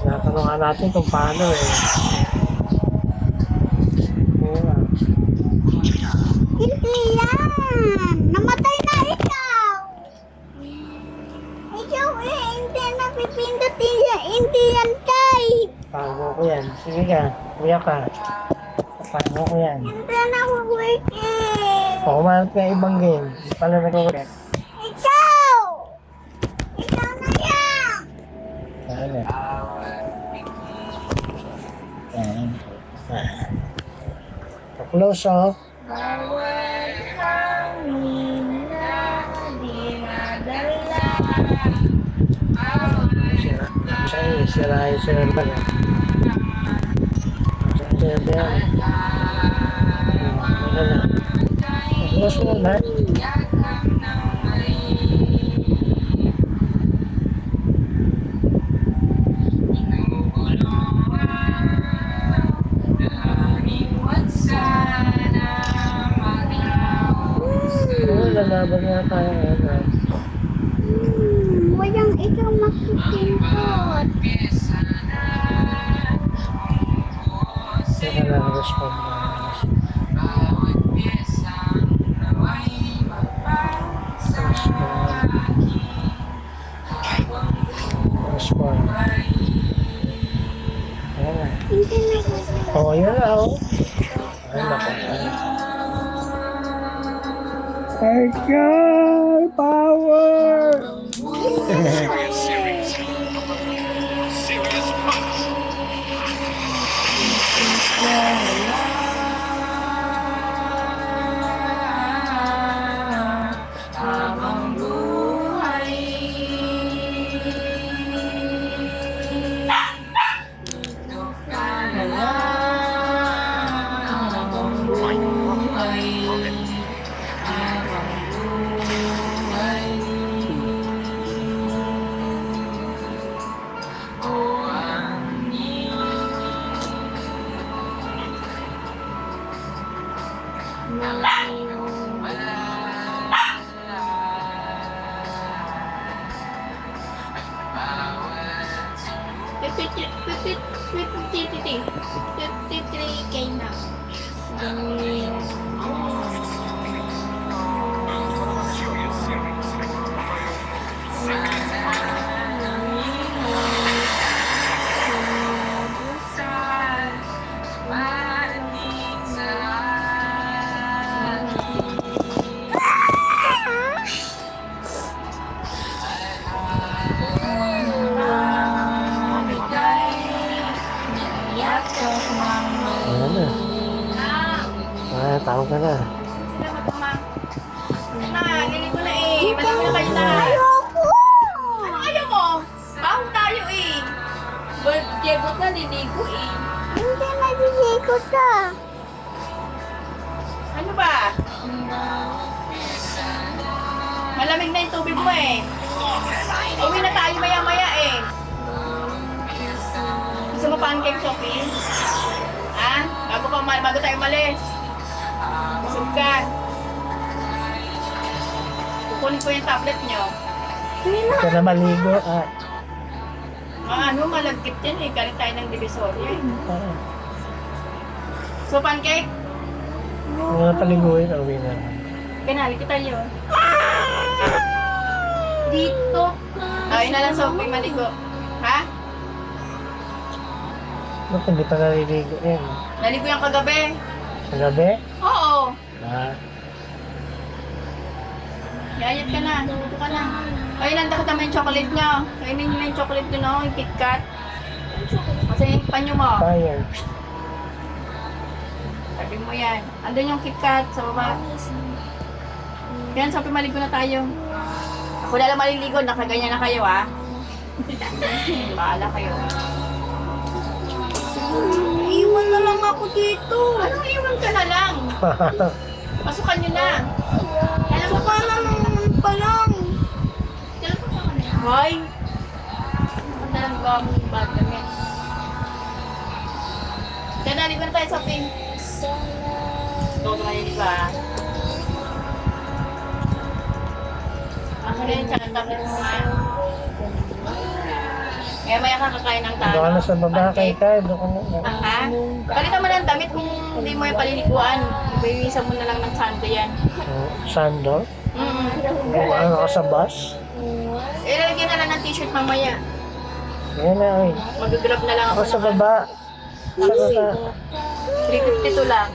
Tinatanungan natin kung paano eh. Ayun. Hindi yan! Namatay na ikaw! Ikaw eh, hindi napipindutin yan. Hindi yan type! Paano ko yan? Sige ka, kuya ka. Paano ko yan? Hindi na work eh! O, kumalat ka ibang game. Hindi pala nag-work. Ikaw! Ikaw na yan! Ano? Ayan. Close off. Bawat hangin na dinadala. Sira yung server. Server yan. Ano na? Close mo na. Lalaban nga tayo. Walang ikaw makikipot. Saka lang respond na. Respond. Ayan na. Hindi na Oo, yun na oh. Ay, naku. I got power! Serious punch. habang buhay. Dito ka na lang habang buhay. Habang buhay. O Ayan na. Ah, tawag ka na. Nililigo na eh. Maligo na kayo lahat. Ayoko! Ano ayaw mo? Baho tayo eh. Birthday mo na liligo eh. Hindi naliligo ka. Ano ba? Malamig na yung tubig mo eh. Uwi na tayo maya-maya eh. Gusto mo pancake shopping? Ha? Bago tayo malis. Busog ka. Kukunin ko yung tablet nyo. Ito na maligo. Ah. Malagkit yan eh. Galing tayo ng Divisoria eh. Ah. So pancake? Mga paliguin, uwi na. Kanali ko tayo. Dito ka. Ayun na lang Sophie, maligo. Ha? Ba't hindi pa naliligo yan? Naligo yung kagabi. Sa gabi? Oo. Ah. Yayat ka na. Dito ka na. Ayun, nanda ka naman yung chocolate nyo. Kainin nyo na yung chocolate nyo, no? Yung KitKat. Kasi yung panyo mo. Fire. Sabi mo yan. Andun yung KitKat sa baba. Yan, Sophie, maligo na tayo. Ako na lang maliligo. Nakaganyan na kayo, ha? Bahala kayo. Iwan na lang ako dito. Anong iwan ka na lang? Pasukan nyo na. Alam mo Saka naman pa lang. Hoy! Ako na lang gawa mo yung bag kami. Kaya naligo na tayo sa ping. Ito ka ngayon, di ba? Ako rin, tsaka tablet mo nga. Kaya maya kakakain ng talo. Doon ka na sa baba kay Kai. Doon ka na. Ha? Palitan mo ng damit kung hindi mo yung paliliguan. Ibayisan mo na lang ng sando yan. Sando. Mm. Ano ka sa bus? Ilalagyan na lang ng t-shirt mamaya. Yan na eh. Mag-grab na lang Ako ako. sa baba. Sa baba. 352 lang.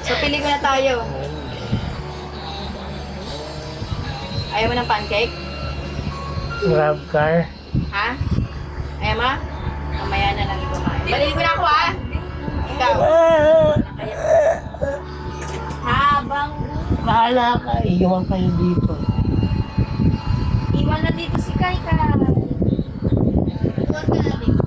So, pili ko na tayo. Ayaw mo ng pancake? Grab car. Ha? Ayaw mo? Mamaya na lang kumain. Balili ko na ako, ha? Ikaw. Habang Bahala ka. Iiwan kayo dito. iwan na dito si Kai Kai. Iwan ka na dito.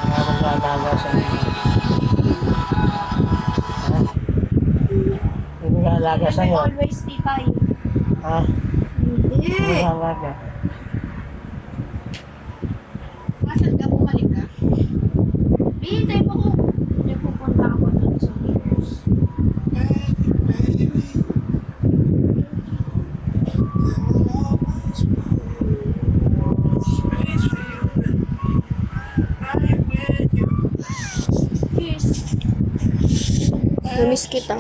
Wala mag-aalaga sa inyo. Ha? Hindi mag-aalaga sa iyo. Always be Kai. Ha? Hindi mag-aalaga. Nasaan ka? Bumalik ka? Hintay mo ko. Hindi pupunta ako dun sa Winners. Namiss kita.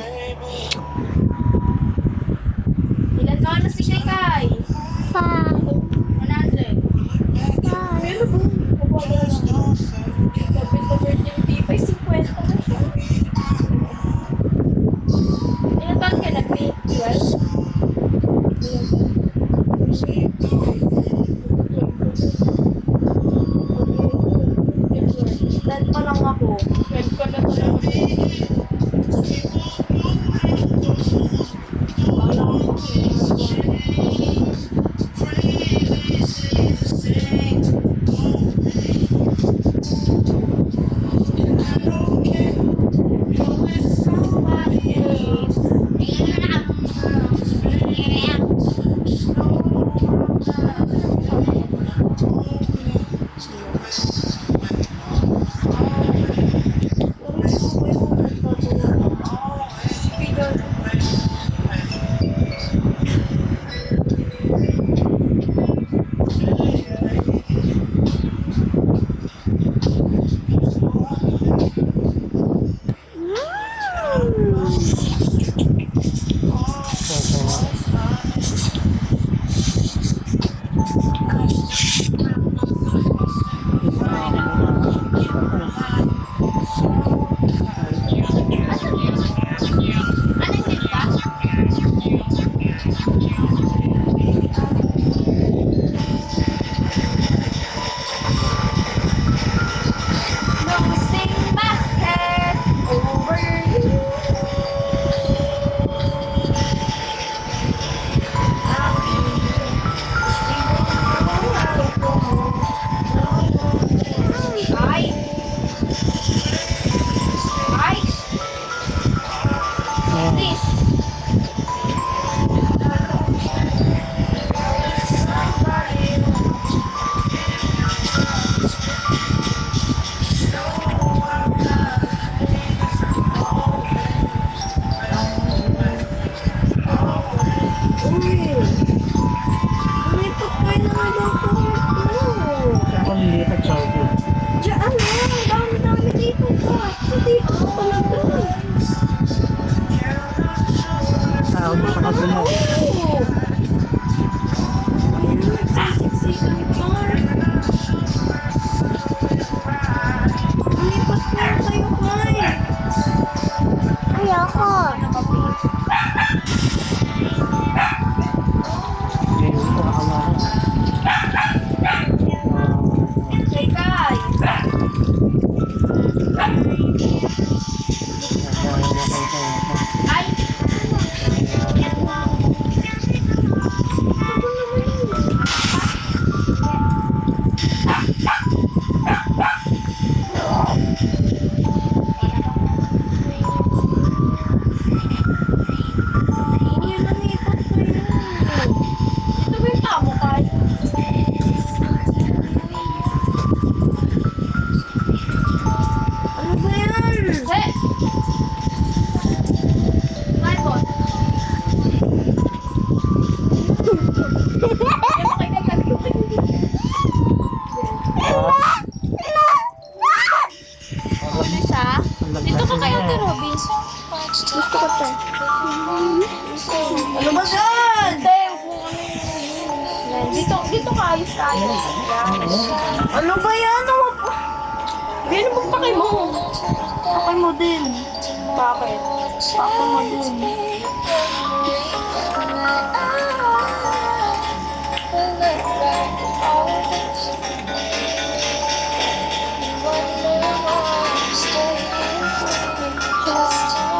Ilan taon na si Kai Kai? 5. 100. Pero kung kapag kapit sa birthday ni Tipay, 50 na siya. Ilan taon ka na, Pi? 12? Dahil pa lang ako. 12 ka na talaga. Losing my head over you. Ay! Ay! Please! Lumipat kayo na nga daw po. Ako lilipat sa akin. Diyan na, dami-dami dito pa. Sa dito ka pala doon. Tao mo sa kabila. Lumipat kayo kayo, Kai. Ayoko. Hindi ko kakawahan. Kay Kai! Ay! Uy, lumipat kayo. Ito ba yung tamo, Kai? Ano ba yan? Hey! Kai po! Hindi mo kailangan. dito ka, alis tayo. Ano ba yan? Hindi ano magpakay mo. Pakay mo din. Bakit? Pakay mo din.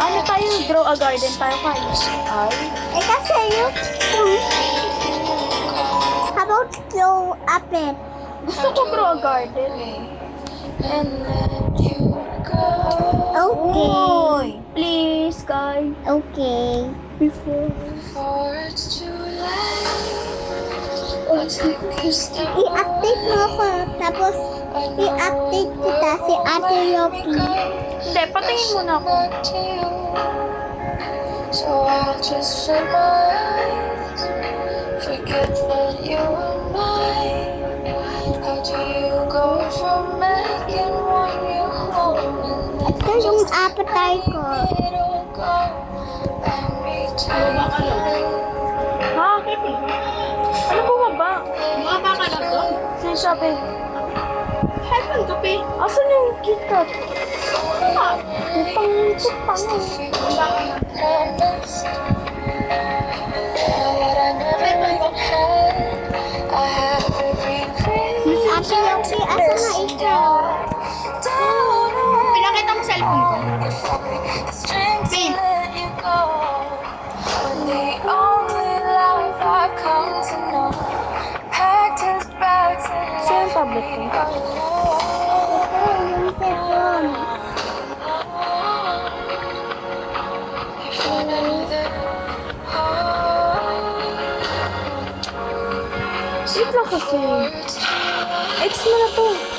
Ano tayo? Grow a garden tayo kayo. Ay. Eh, kasi yung... How about grow a pet? Gusto ko grow a garden eh. Okay. Please, guys. Okay. Before. I-update mo ako. Tapos, i-update kita si Ate Yoki. Hindi, patingin muna ako. So I'll just shut my eyes, forget that you were mine. How do you go from making one you home and Ito yung appetite ko. it'll go and return? Ha? Ano bumaba? Bumaba ka lang doon. Sino sabi? Help ang kape. Asan yung KitKat? Pang-pang. Promise what I never even had. I have every reason Ate Yoki, asa na ikaw? Pinakita mo cellphone ko. strength to let you go. When the only love I come to know packed his bags and Sino yung tablet ko? Ito yung cellphone. if you knew that Wait lang kasi. Ex mo na to.